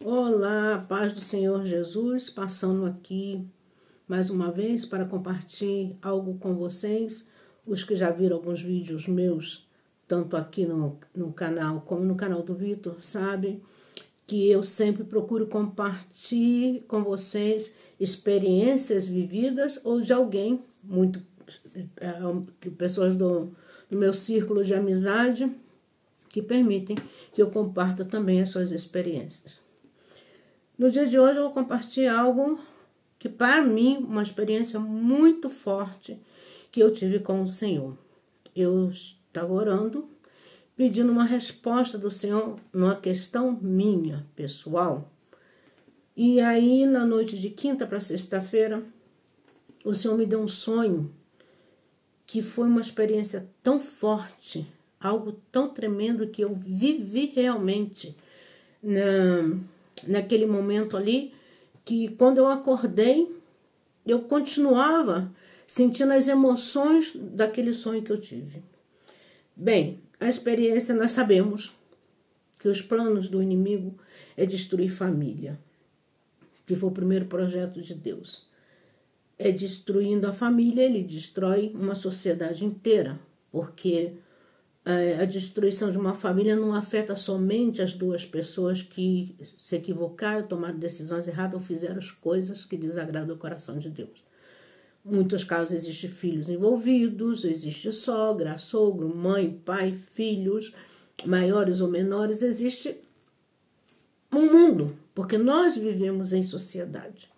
Olá, paz do Senhor Jesus, passando aqui mais uma vez para compartilhar algo com vocês. Os que já viram alguns vídeos meus, tanto aqui no canal como no canal do Vitor, sabem que eu sempre procuro compartilhar com vocês experiências vividas ou de alguém, pessoas do meu círculo de amizade, que permitem que eu comparta também as suas experiências. No dia de hoje eu vou compartilhar algo que para mim, uma experiência muito forte que eu tive com o Senhor. Eu estava orando, pedindo uma resposta do Senhor numa questão minha, pessoal. E aí, na noite de quinta para sexta-feira, o Senhor me deu um sonho que foi uma experiência tão forte, algo tão tremendo que eu vivi realmente naquele momento ali, que quando eu acordei, eu continuava sentindo as emoções daquele sonho que eu tive. Bem, a experiência, nós sabemos que os planos do inimigo é destruir família, que foi o primeiro projeto de Deus. É destruindo a família, ele destrói uma sociedade inteira, porque a destruição de uma família não afeta somente as duas pessoas que se equivocaram, tomaram decisões erradas ou fizeram as coisas que desagradam o coração de Deus. Em muitos casos existem filhos envolvidos, existe sogra, sogro, mãe, pai, filhos, maiores ou menores, existe um mundo, porque nós vivemos em sociedade.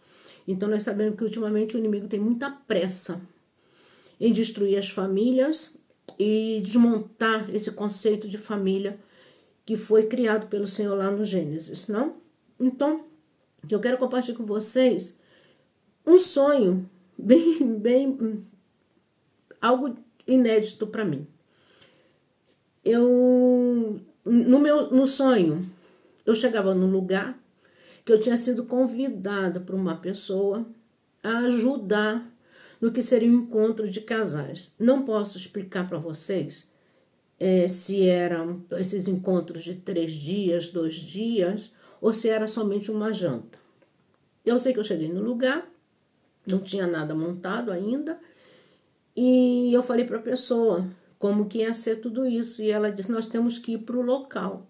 Então nós sabemos que ultimamente o inimigo tem muita pressa em destruir as famílias e desmontar esse conceito de família que foi criado pelo Senhor lá no Gênesis, não? Então, eu quero compartilhar com vocês um sonho bem algo inédito para mim. No sonho, eu chegava num lugar que eu tinha sido convidada por uma pessoa a ajudar no que seria um encontro de casais. Não posso explicar para vocês se eram esses encontros de 3 dias, 2 dias, ou se era somente uma janta. Eu sei que eu cheguei no lugar, não tinha nada montado ainda, e eu falei para a pessoa como que ia ser tudo isso, e ela disse, nós temos que ir para o local.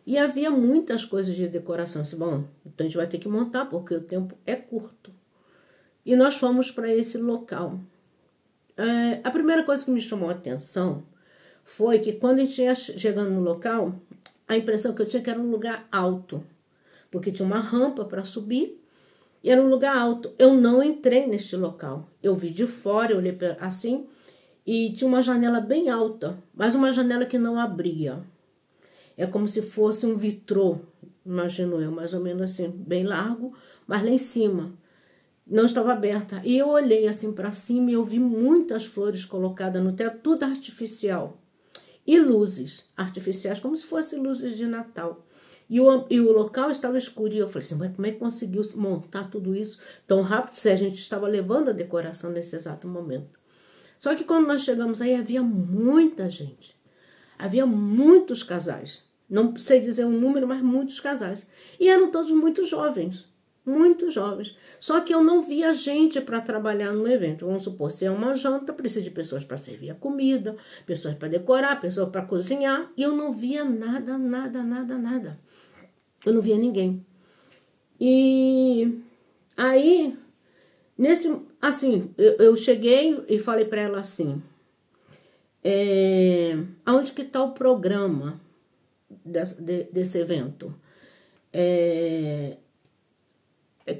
E havia muitas coisas de decoração. Eu disse, bom, então a gente vai ter que montar, porque o tempo é curto. E nós fomos para esse local. A primeira coisa que me chamou a atenção foi que quando a gente ia chegando no local, a impressão que eu tinha que era um lugar alto, porque tinha uma rampa para subir e era um lugar alto. Eu não entrei neste local. Eu vi de fora, eu olhei assim, e tinha uma janela bem alta, mas uma janela que não abria. É como se fosse um vitrô, imagino eu, mais ou menos assim, bem largo, mas lá em cima não estava aberta. E eu olhei assim para cima e eu vi muitas flores colocadas no teto, tudo artificial. E luzes artificiais, como se fossem luzes de Natal. E o local estava escuro. E eu falei assim, mas como é que conseguiu montar tudo isso tão rápido, se a gente estava levando a decoração nesse exato momento? Só que quando nós chegamos aí, havia muita gente. Havia muitos casais. Não sei dizer um número, mas muitos casais. E eram todos muito jovens. Muito jovens. Só que eu não via gente para trabalhar no evento. Vamos supor, se é uma janta, precisa de pessoas para servir a comida, pessoas para decorar, pessoas para cozinhar. E eu não via nada. Eu não via ninguém. E aí, eu cheguei e falei para ela assim, aonde que está o programa desse evento?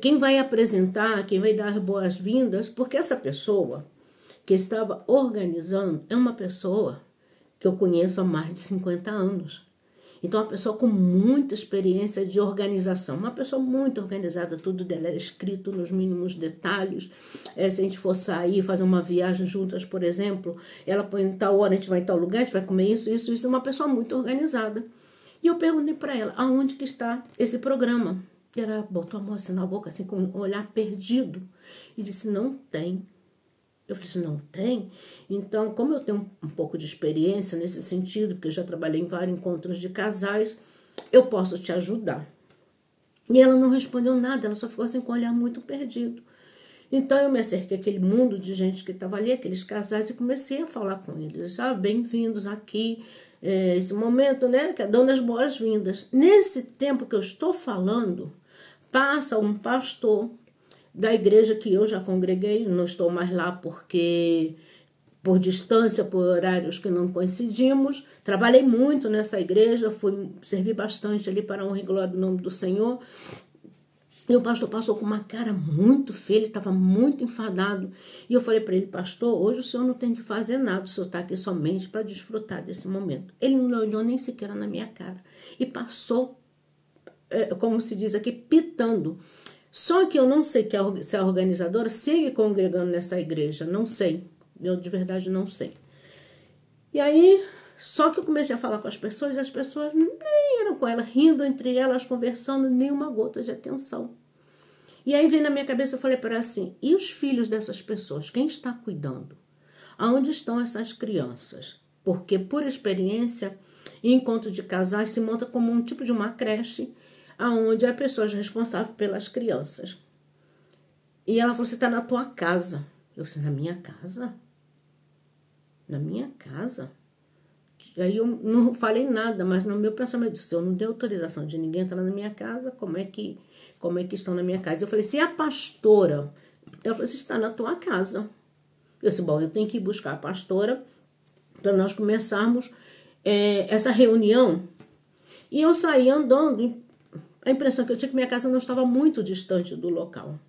Quem vai apresentar, quem vai dar as boas-vindas, porque essa pessoa que estava organizando é uma pessoa que eu conheço há mais de 50 anos. Então, uma pessoa com muita experiência de organização, uma pessoa muito organizada, tudo dela era escrito nos mínimos detalhes. Se a gente for sair, fazer uma viagem juntas, por exemplo, ela põe em tal hora, a gente vai em tal lugar, a gente vai comer isso, é uma pessoa muito organizada. E eu perguntei para ela, aonde que está esse programa? E ela botou a mão assim na boca, assim, com um olhar perdido, e disse, não tem. Eu falei assim, não tem? Então, como eu tenho um pouco de experiência nesse sentido, porque eu já trabalhei em vários encontros de casais, eu posso te ajudar. E ela não respondeu nada, ela só ficou assim com o olhar muito perdido. Então eu me acerquei àquele mundo de gente que estava ali, aqueles casais, e comecei a falar com eles. Bem-vindos aqui, esse momento, né? Dando as boas-vindas. Nesse tempo que eu estou falando, passa um pastor da igreja que eu já congreguei, não estou mais lá porque por distância, por horários que não coincidimos. Trabalhei muito nessa igreja, servi bastante ali para a honra e glória do nome do Senhor. E o pastor passou com uma cara muito feia, ele estava muito enfadado. E eu falei para ele, pastor, hoje o senhor não tem que fazer nada, o senhor está aqui somente para desfrutar desse momento. Ele não olhou nem sequer na minha cara. E passou, como se diz aqui, pitando. Só que eu não sei se a organizadora segue congregando nessa igreja, não sei. Eu de verdade não sei. E aí, só que eu comecei a falar com as pessoas, e as pessoas nem eram com ela, rindo entre elas, conversando, nem uma gota de atenção. E aí veio na minha cabeça, eu falei para ela assim, e os filhos dessas pessoas, quem está cuidando? Aonde estão essas crianças? Porque, por experiência, encontro de casais se monta como um tipo de uma creche, onde há pessoas responsáveis pelas crianças. E ela falou, você está na tua casa. Eu disse, na minha casa? Na minha casa? Aí eu não falei nada, mas no meu pensamento, se eu não dei autorização de ninguém entrar na minha casa, como é que estão na minha casa? Eu falei, se a pastora, ela falou, se está na tua casa. Eu disse, bom, eu tenho que ir buscar a pastora para nós começarmos essa reunião. E eu saí andando, a impressão que eu tinha que minha casa não estava muito distante do local.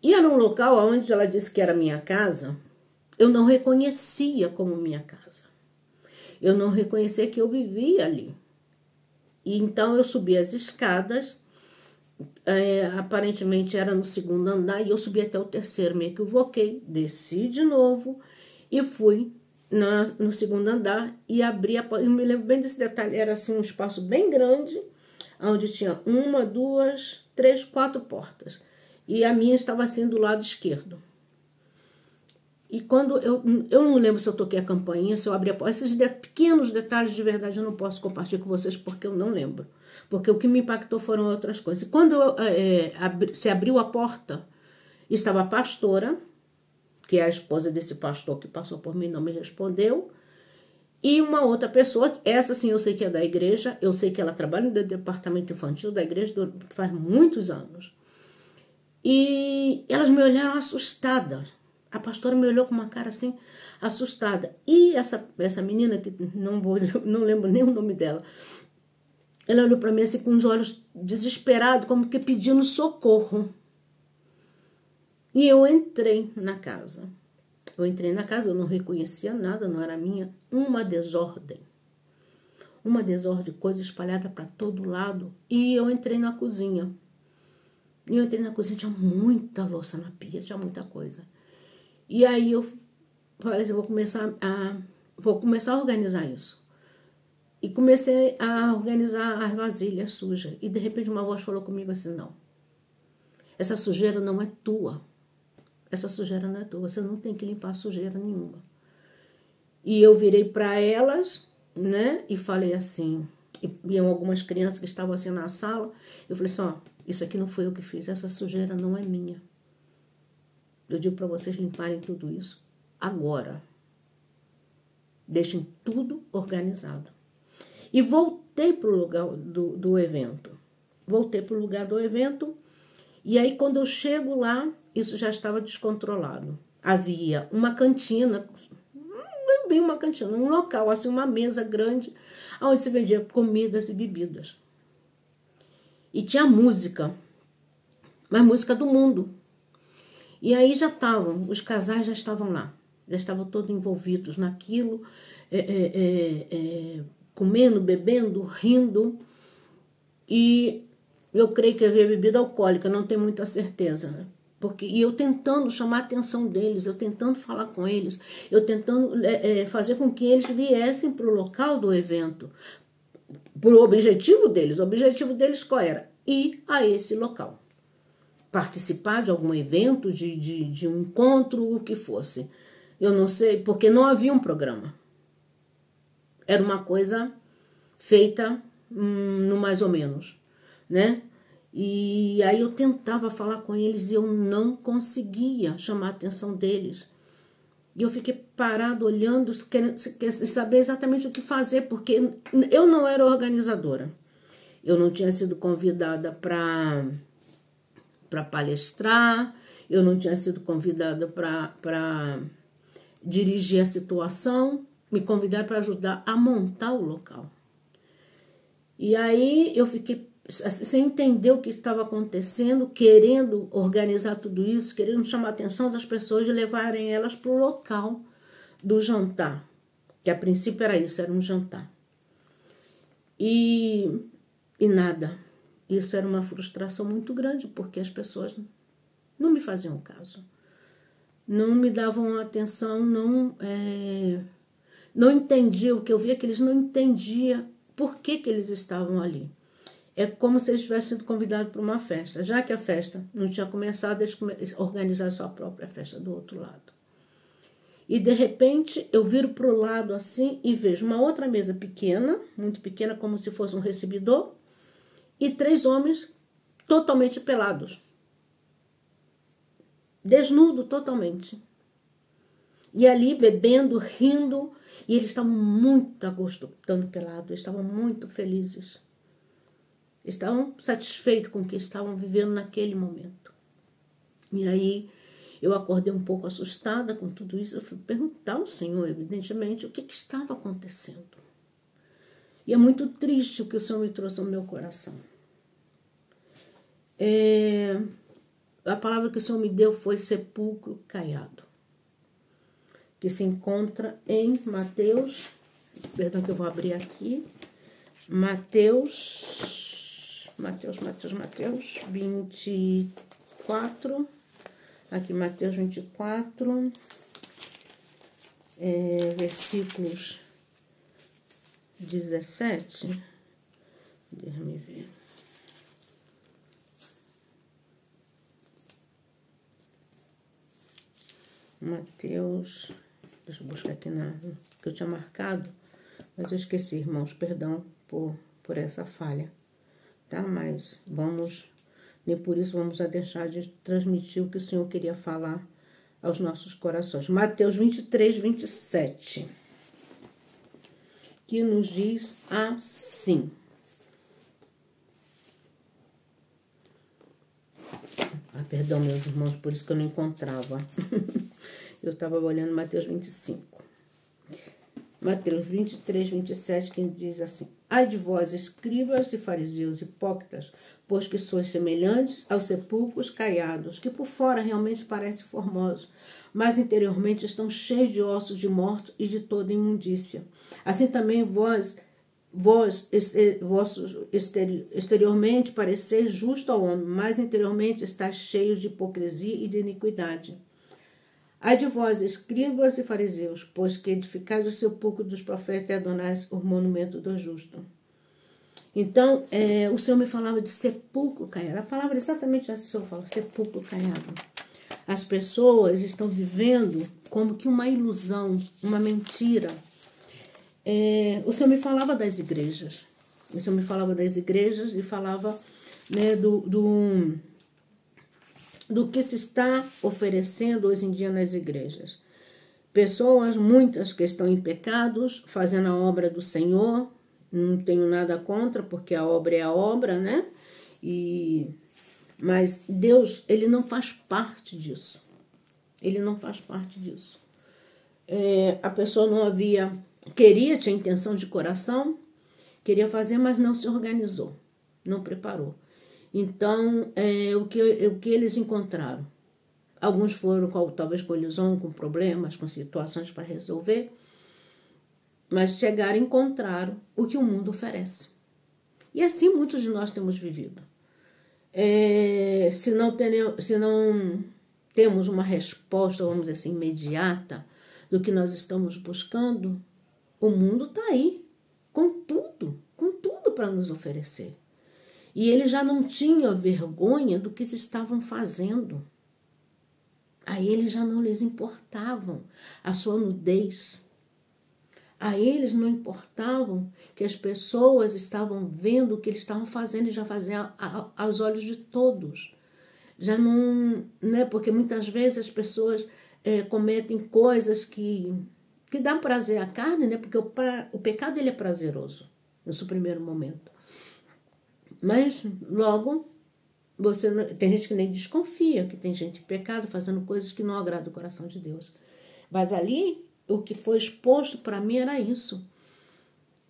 E era um local onde ela disse que era minha casa, eu não reconhecia como minha casa. Eu não reconhecia que eu vivia ali. E então eu subi as escadas, aparentemente era no segundo andar, e eu subi até o terceiro, me equivoquei, desci de novo e fui no segundo andar e abri a porta. Eu me lembro bem desse detalhe, era assim um espaço bem grande, onde tinha 1, 2, 3, 4 portas. E a minha estava assim do lado esquerdo. E quando eu não lembro se eu toquei a campainha, se eu abri a porta. Esses pequenos detalhes de verdade eu não posso compartilhar com vocês porque eu não lembro. Porque o que me impactou foram outras coisas. E quando se abriu a porta, estava a pastora, que é a esposa desse pastor que passou por mim, não me respondeu. E uma outra pessoa, essa sim eu sei que é da igreja, eu sei que ela trabalha no departamento infantil da igreja faz muitos anos. E elas me olharam assustadas. A pastora me olhou com uma cara assim, assustada. E essa menina, que não lembro nem o nome dela, ela olhou para mim assim com os olhos desesperados, como que pedindo socorro. E eu entrei na casa. Eu não reconhecia nada, não era minha. Uma desordem, coisa espalhada para todo lado. E eu entrei na cozinha. Tinha muita louça na pia, tinha muita coisa. E aí eu falei assim, vou começar a organizar isso. E comecei a organizar as vasilhas sujas. E de repente uma voz falou comigo assim, não, essa sujeira não é tua. Você não tem que limpar sujeira nenhuma. E eu virei para elas, né, e falei assim, e algumas crianças que estavam assim na sala, eu falei assim, isso aqui não foi eu que fiz, essa sujeira não é minha. Eu digo para vocês limparem tudo isso agora. Deixem tudo organizado. E voltei para o lugar do evento. E aí, quando eu chego lá, isso já estava descontrolado. Havia uma cantina, não bem uma cantina, um local, assim, uma mesa grande, onde se vendia comidas e bebidas. E tinha música, mas música do mundo. E aí os casais já estavam lá, já estavam todos envolvidos naquilo, comendo, bebendo, rindo. E eu creio que havia bebida alcoólica, não tenho muita certeza. E eu tentando chamar a atenção deles, eu tentando falar com eles, eu tentando fazer com que eles viessem para o local do evento, para o objetivo deles. O objetivo deles qual era? Ir a esse local. Participar de algum evento, de um encontro, o que fosse. Eu não sei, porque não havia um programa. Era uma coisa feita no mais ou menos, né? E aí eu tentava falar com eles e eu não conseguia chamar a atenção deles. E eu fiquei parado olhando, querendo saber exatamente o que fazer, porque eu não era organizadora. Eu não tinha sido convidada para palestrar, eu não tinha sido convidada para dirigir a situação, me convidaram para ajudar a montar o local. E aí eu fiquei sem entender o que estava acontecendo, querendo organizar tudo isso, querendo chamar a atenção das pessoas e levarem elas para o local do jantar, que a princípio era isso, era um jantar. E nada. Isso era uma frustração muito grande, porque as pessoas não me faziam caso. Não me davam atenção, não entendiam o que eu via, que eles não entendiam por que eles estavam ali. É como se eles tivessem sido convidados para uma festa. Já que a festa não tinha começado, eles organizaram sua própria festa do outro lado. E, de repente, eu viro para o lado assim e vejo uma outra mesa pequena, muito pequena, como se fosse um recebidor, e 3 homens totalmente pelados. Desnudo totalmente. E ali, bebendo, rindo, e eles estavam muito a gosto, estando pelados, estavam muito felizes. Estavam satisfeitos com o que estavam vivendo naquele momento. E aí eu acordei um pouco assustada com tudo isso. Eu fui perguntar ao Senhor, evidentemente, o que estava acontecendo. E é muito triste o que o Senhor me trouxe ao meu coração. A palavra que o Senhor me deu foi sepulcro caiado, que se encontra em Mateus, perdão que eu vou abrir aqui, Mateus 24, aqui Mateus 24, versículos 17, deixa-me ver. Mateus, deixa eu buscar aqui que eu tinha marcado, mas eu esqueci, irmãos, perdão por essa falha, tá? Mas nem por isso vamos deixar de transmitir o que o Senhor queria falar aos nossos corações. Mateus 23, 27, que nos diz assim. Perdão, meus irmãos, por isso que eu não encontrava. Eu estava olhando Mateus 25. Mateus 23, 27, que diz assim: Ai de vós, escribas e fariseus hipócritas, pois que sois semelhantes aos sepulcros caiados, que por fora realmente parecem formosos, mas interiormente estão cheios de ossos de mortos e de toda imundícia. Assim também vós exteriormente pareceis justo ao homem, mas interiormente estáis cheios de hipocrisia e de iniquidade. Ai de vós, escribas e fariseus, pois que edificais o sepulcro dos profetas e adornais o monumento do justo. Então, o Senhor me falava de sepulcro caiado. A palavra é exatamente essa que o Senhor fala, sepulcro caiado. As pessoas estão vivendo como que uma ilusão, uma mentira. O Senhor me falava das igrejas. O Senhor me falava das igrejas e falava, né, do que se está oferecendo hoje em dia nas igrejas. Pessoas, muitas que estão em pecados, fazendo a obra do Senhor. Não tenho nada contra, porque a obra é a obra, né? Mas Deus, Ele não faz parte disso. Ele não faz parte disso. A pessoa tinha intenção de coração, queria fazer, mas não se organizou, não preparou. Então, o que eles encontraram? Alguns foram talvez com ilusão, com problemas, com situações para resolver, mas chegaram e encontraram o que o mundo oferece. E assim muitos de nós temos vivido. Se não temos uma resposta, vamos dizer assim, imediata do que nós estamos buscando, o mundo está aí, com tudo para nos oferecer. E ele já não tinha vergonha do que se estavam fazendo. A ele já não lhes importavam a sua nudez, A eles não importavam que as pessoas estavam vendo o que eles estavam fazendo e já faziam aos olhos de todos. Já não, né? Porque muitas vezes as pessoas cometem coisas que dão prazer à carne, né? Porque o pecado ele é prazeroso no seu primeiro momento. Mas logo tem gente que nem desconfia que tem gente em pecado fazendo coisas que não agradam o coração de Deus. Mas ali o que foi exposto para mim era isso.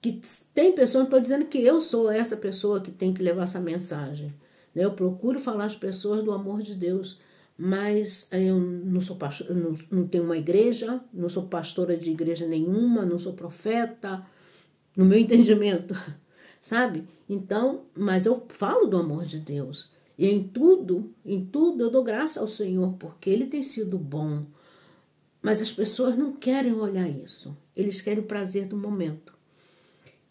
Que tem pessoas, não estou dizendo que eu sou essa pessoa que tem que levar essa mensagem. Eu procuro falar às pessoas do amor de Deus, mas eu não sou pastor, não tenho uma igreja, não sou pastora de igreja nenhuma, não sou profeta, no meu entendimento, sabe? Então, mas eu falo do amor de Deus. E em tudo eu dou graça ao Senhor, porque Ele tem sido bom. Mas as pessoas não querem olhar isso. Eles querem o prazer do momento.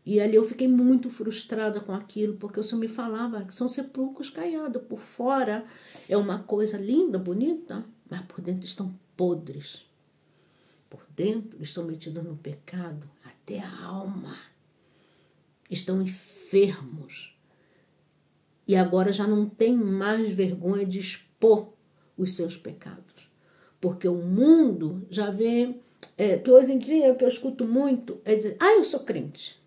E ali eu fiquei muito frustrada com aquilo, porque o Senhor me falava que são sepulcros caiados. Por fora é uma coisa linda, bonita, mas por dentro estão podres. Por dentro estão metidos no pecado, até a alma. Estão enfermos. E agora já não tem mais vergonha de expor os seus pecados. Porque o mundo já vê, que hoje em dia o que eu escuto muito é dizer, eu sou crente.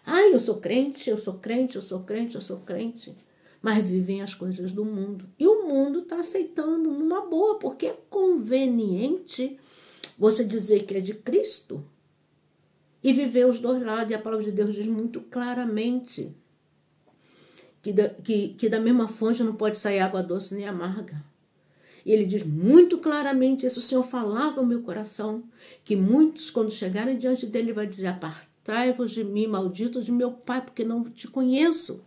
Eu sou crente, eu sou crente, eu sou crente, eu sou crente. Mas vivem as coisas do mundo. E o mundo está aceitando numa boa, porque é conveniente você dizer que é de Cristo e viver os dois lados. E a palavra de Deus diz muito claramente que da mesma fonte não pode sair água doce nem amarga. E ele diz muito claramente, isso o Senhor falava ao meu coração, que muitos, quando chegarem diante dele, vai dizer, apartai-vos de mim, malditos de meu Pai, porque não te conheço.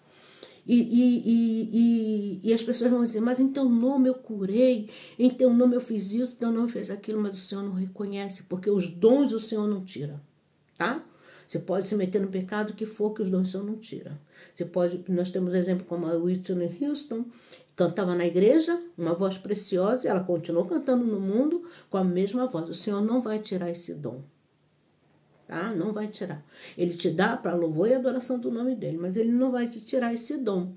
E as pessoas vão dizer, mas em teu nome eu curei, em teu nome eu fiz isso, em teu nome eu fiz aquilo, mas o Senhor não reconhece, porque os dons o Senhor não tira, tá? Você pode se meter no pecado que for, que os dons o Senhor não tira. Nós temos exemplo como a Whitney Houston, cantava na igreja, uma voz preciosa, e ela continuou cantando no mundo com a mesma voz. O Senhor não vai tirar esse dom. Tá? Não vai tirar. Ele te dá para louvor e adoração do nome dele, mas ele não vai te tirar esse dom.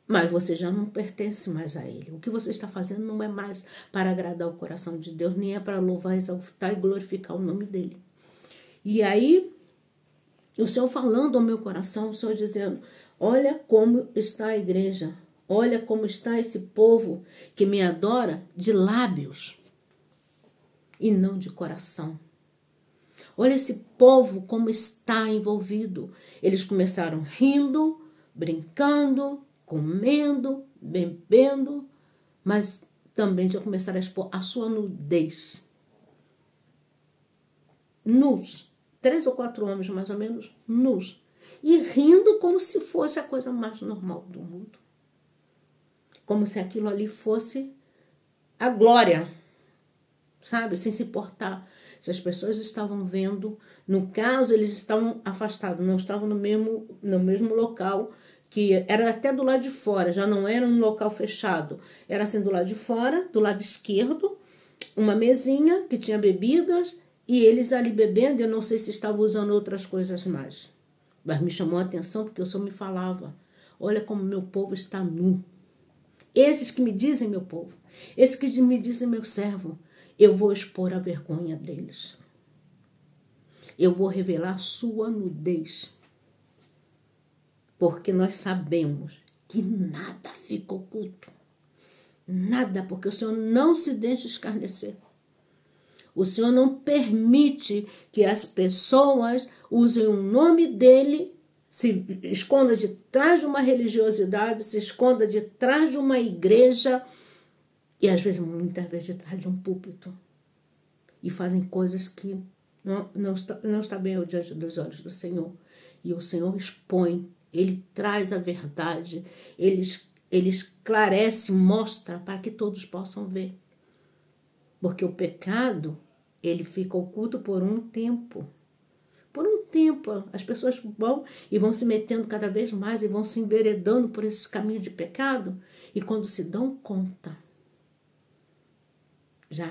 Mas você já não pertence mais a ele. O que você está fazendo não é mais para agradar o coração de Deus, nem é para louvar, exaltar e glorificar o nome dele. E aí, o Senhor falando ao meu coração, o Senhor dizendo, olha como está a igreja, olha como está esse povo que me adora de lábios e não de coração. Olha esse povo como está envolvido. Eles começaram rindo, brincando, comendo, bebendo, mas também já começaram a expor a sua nudez. Nus. 3 ou 4 homens, mais ou menos, nus. E rindo como se fosse a coisa mais normal do mundo. Como se aquilo ali fosse a glória, sabe? Sem se importar se as pessoas estavam vendo. No caso, eles estavam afastados, não estavam no mesmo local, que era até do lado de fora, já não era um local fechado. Era assim do lado de fora, do lado esquerdo, uma mesinha que tinha bebidas, e eles ali bebendo, eu não sei se estavam usando outras coisas mais. Mas me chamou a atenção porque o Senhor me falava, olha como meu povo está nu. Esses que me dizem meu povo, esses que me dizem meu servo, eu vou expor a vergonha deles. Eu vou revelar sua nudez. Porque nós sabemos que nada fica oculto. Nada, porque o Senhor não se deixa escarnecer. O Senhor não permite que as pessoas usem o nome dele, se esconda de trás de uma religiosidade, se esconda de trás de uma igreja e às vezes, muitas vezes, de trás de um púlpito. E fazem coisas que não está bem diante dos olhos do Senhor. E o Senhor expõe, ele traz a verdade, ele esclarece, mostra para que todos possam ver. Porque o pecado, ele fica oculto por um tempo. Por um tempo, as pessoas vão e vão se metendo cada vez mais e vão se enveredando por esse caminho de pecado. E quando se dão conta, já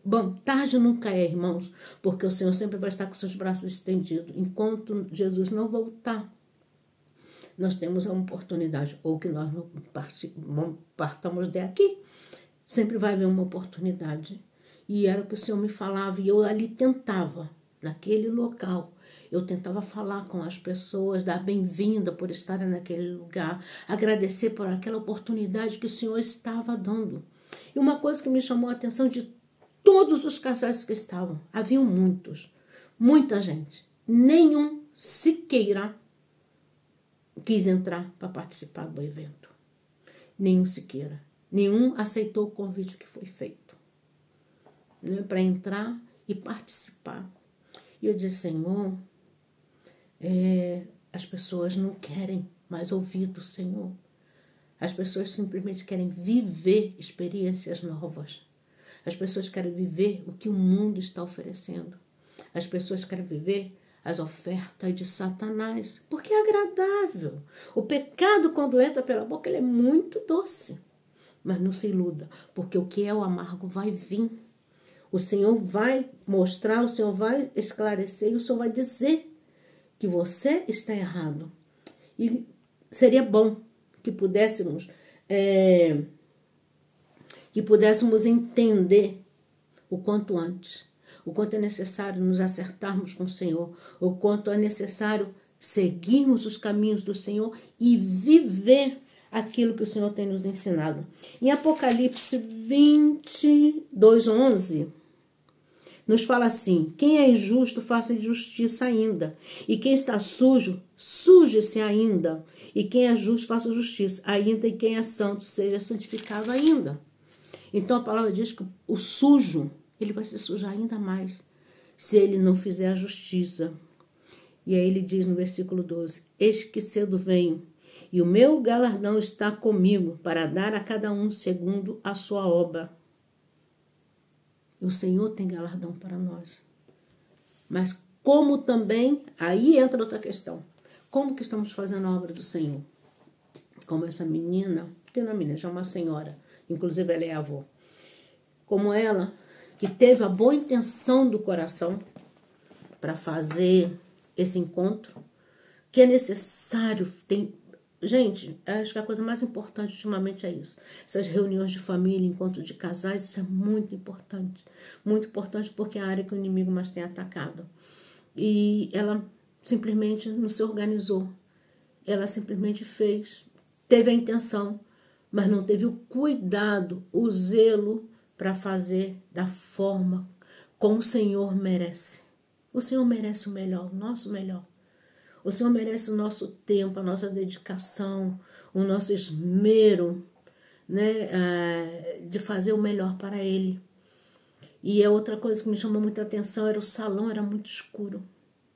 bom, tarde nunca é, irmãos, porque o Senhor sempre vai estar com seus braços estendidos. Enquanto Jesus não voltar, nós temos uma oportunidade, ou que nós não partamos daqui, sempre vai haver uma oportunidade. E era o que o Senhor me falava, e eu ali tentava, naquele local, eu tentava falar com as pessoas, dar bem-vinda por estarem naquele lugar, agradecer por aquela oportunidade que o Senhor estava dando. E uma coisa que me chamou a atenção de todos os casais que estavam, haviam muitos, muita gente, nenhum sequer quis entrar para participar do evento. Nenhum sequer. Nenhum aceitou o convite que foi feito, né, para entrar e participar. E eu disse, Senhor, as pessoas não querem mais ouvir do Senhor. As pessoas simplesmente querem viver experiências novas. As pessoas querem viver o que o mundo está oferecendo. As pessoas querem viver as ofertas de Satanás, porque é agradável. O pecado, quando entra pela boca, ele é muito doce. Mas não se iluda, porque o que é o amargo vai vir. O Senhor vai mostrar, o Senhor vai esclarecer, e o Senhor vai dizer que você está errado. E seria bom que pudéssemos entender o quanto antes, o quanto é necessário nos acertarmos com o Senhor, o quanto é necessário seguirmos os caminhos do Senhor e viver aquilo que o Senhor tem nos ensinado. Em Apocalipse 22:11, nos fala assim, quem é injusto, faça justiça ainda, e quem está sujo, suje-se ainda, e quem é justo, faça justiça ainda, e quem é santo, seja santificado ainda. Então a palavra diz que o sujo, ele vai se sujar ainda mais, se ele não fizer a justiça. E aí ele diz no versículo 12, eis que cedo venho, e o meu galardão está comigo, para dar a cada um segundo a sua obra. O Senhor tem galardão para nós. Mas como também, aí entra outra questão, como que estamos fazendo a obra do Senhor? Como essa menina, que não é menina, já é uma senhora, inclusive ela é avó, como ela, que teve a boa intenção do coração para fazer esse encontro, que é necessário, gente, acho que a coisa mais importante ultimamente é isso. Essas reuniões de família, encontro de casais, isso é muito importante porque é a área que o inimigo mais tem atacado. E ela simplesmente não se organizou, ela simplesmente fez, teve a intenção, mas não teve o cuidado, o zelo para fazer da forma como o Senhor merece. O Senhor merece o melhor, o nosso melhor. O Senhor merece o nosso tempo, a nossa dedicação, o nosso esmero, né, de fazer o melhor para Ele. E a outra coisa que me chamou muita atenção era o salão, era muito escuro.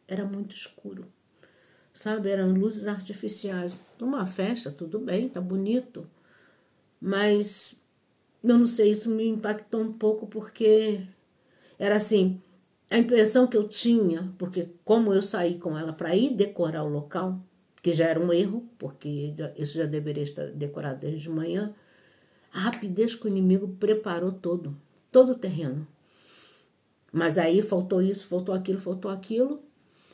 Era muito escuro. Sabe, eram luzes artificiais. Uma festa, tudo bem, tá bonito. Mas, eu não sei, isso me impactou um pouco porque era assim, a impressão que eu tinha, porque como eu saí com ela para ir decorar o local, que já era um erro, porque isso já deveria estar decorado desde de manhã, a rapidez que o inimigo preparou todo o terreno. Mas aí faltou isso, faltou aquilo,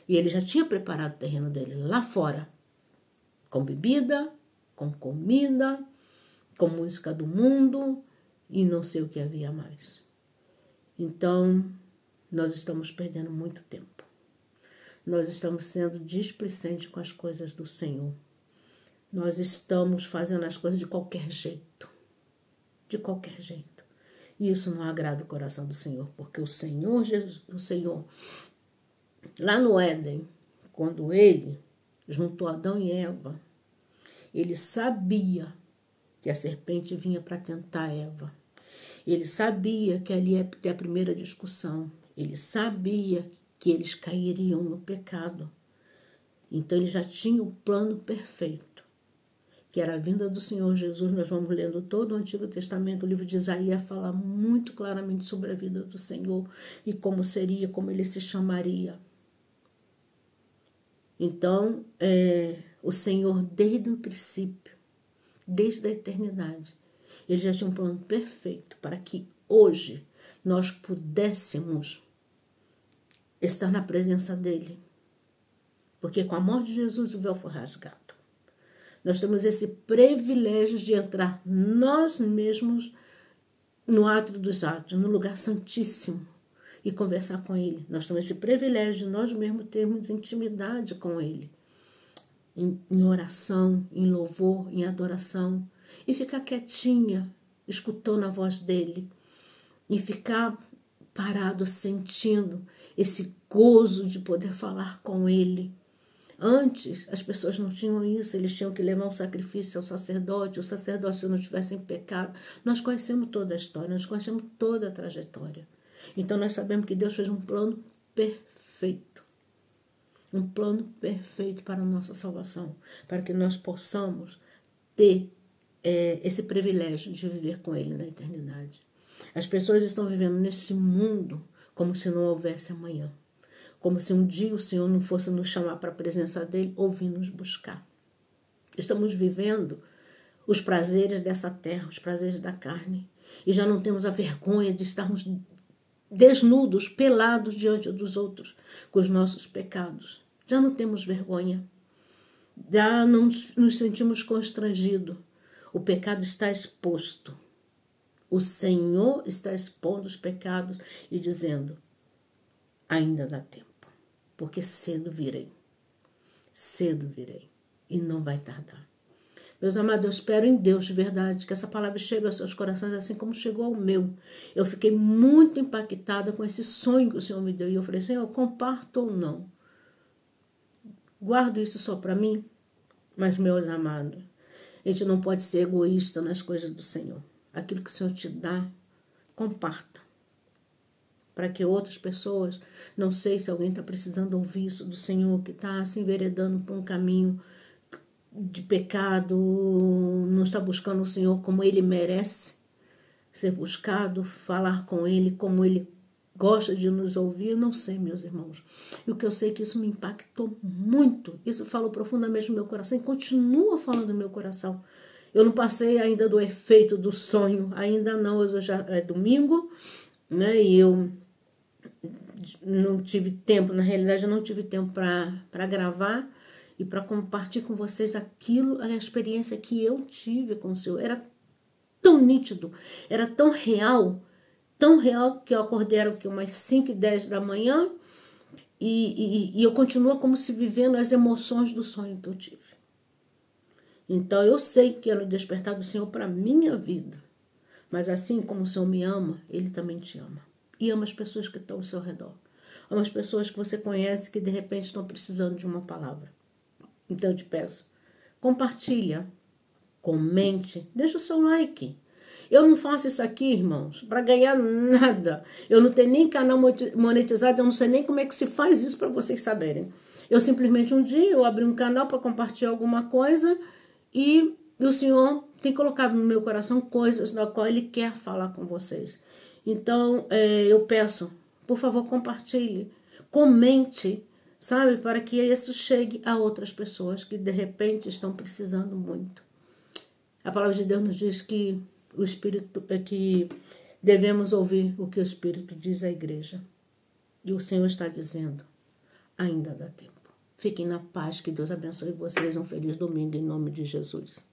e ele já tinha preparado o terreno dele lá fora, com bebida, com comida, com música do mundo, e não sei o que havia mais. Então, nós estamos perdendo muito tempo. Nós estamos sendo displicentes com as coisas do Senhor. Nós estamos fazendo as coisas de qualquer jeito. De qualquer jeito. E isso não agrada o coração do Senhor, porque o Senhor Jesus, o Senhor, lá no Éden, quando ele juntou Adão e Eva, ele sabia que a serpente vinha para tentar Eva. Ele sabia que ali ia ter a primeira discussão. Ele sabia que eles cairiam no pecado. Então ele já tinha o plano perfeito, que era a vinda do Senhor Jesus. Nós vamos lendo todo o Antigo Testamento, o livro de Isaías fala muito claramente sobre a vida do Senhor e como seria, como ele se chamaria. Então, o Senhor, desde o princípio, desde a eternidade, ele já tinha um plano perfeito para que hoje nós pudéssemos estar na presença dele. Porque com a morte de Jesus o véu foi rasgado. Nós temos esse privilégio de entrar nós mesmos no átrio dos átrios, no lugar santíssimo, e conversar com ele. Nós temos esse privilégio de nós mesmos termos intimidade com ele. Em oração, em louvor, em adoração. E ficar quietinha, escutando a voz dele. E ficar parado, sentindo esse gozo de poder falar com ele. Antes, as pessoas não tinham isso, eles tinham que levar um sacrifício ao sacerdote, o sacerdote, se não tivesse em pecado. Nós conhecemos toda a história, nós conhecemos toda a trajetória. Então, nós sabemos que Deus fez um plano perfeito. Um plano perfeito para a nossa salvação, para que nós possamos ter esse privilégio de viver com Ele na eternidade. As pessoas estão vivendo nesse mundo como se não houvesse amanhã. Como se um dia o Senhor não fosse nos chamar para a presença dEle ou vir nos buscar. Estamos vivendo os prazeres dessa terra, os prazeres da carne. E já não temos a vergonha de estarmos desnudos, pelados diante dos outros, com os nossos pecados. Já não temos vergonha. Já não nos sentimos constrangidos. O pecado está exposto. O Senhor está expondo os pecados e dizendo, ainda dá tempo. Porque cedo virei. Cedo virei. E não vai tardar. Meus amados, eu espero em Deus de verdade que essa palavra chegue aos seus corações assim como chegou ao meu. Eu fiquei muito impactada com esse sonho que o Senhor me deu. E eu falei, Senhor, comparto ou não? Guardo isso só para mim? Mas, meus amados, a gente não pode ser egoísta nas coisas do Senhor. Aquilo que o Senhor te dá, comparta. Para que outras pessoas, não sei se alguém está precisando ouvir isso do Senhor, que está se enveredando por um caminho de pecado, não está buscando o Senhor como Ele merece ser buscado, falar com Ele como Ele gosta de nos ouvir, não sei, meus irmãos. E o que eu sei é que isso me impactou muito, isso falou profundamente no meu coração e continua falando no meu coração. Eu não passei ainda do efeito do sonho, ainda não, hoje já é domingo, né, e eu não tive tempo, na realidade eu não tive tempo para gravar e para compartilhar com vocês aquilo, a experiência que eu tive com o Senhor. Era tão nítido, era tão real que eu acordei era umas 5h10 da manhã e eu continuo como se vivendo as emoções do sonho que eu tive. Então eu sei que era o despertar do Senhor para a minha vida, mas assim como o Senhor me ama, Ele também te ama. E ama as pessoas que estão ao seu redor. Ama as pessoas que você conhece que de repente estão precisando de uma palavra. Então eu te peço, compartilha, comente, deixa o seu like. Eu não faço isso aqui, irmãos, para ganhar nada. Eu não tenho nem canal monetizado, eu não sei nem como é que se faz isso para vocês saberem. Eu simplesmente um dia eu abri um canal para compartilhar alguma coisa e o Senhor tem colocado no meu coração coisas na qual Ele quer falar com vocês. Então, eu peço, por favor, compartilhe, comente, sabe, para que isso chegue a outras pessoas que de repente estão precisando muito. A palavra de Deus nos diz que o Espírito é que devemos ouvir o que o Espírito diz à igreja. E o Senhor está dizendo, ainda dá tempo. Fiquem na paz, que Deus abençoe vocês. Um feliz domingo em nome de Jesus.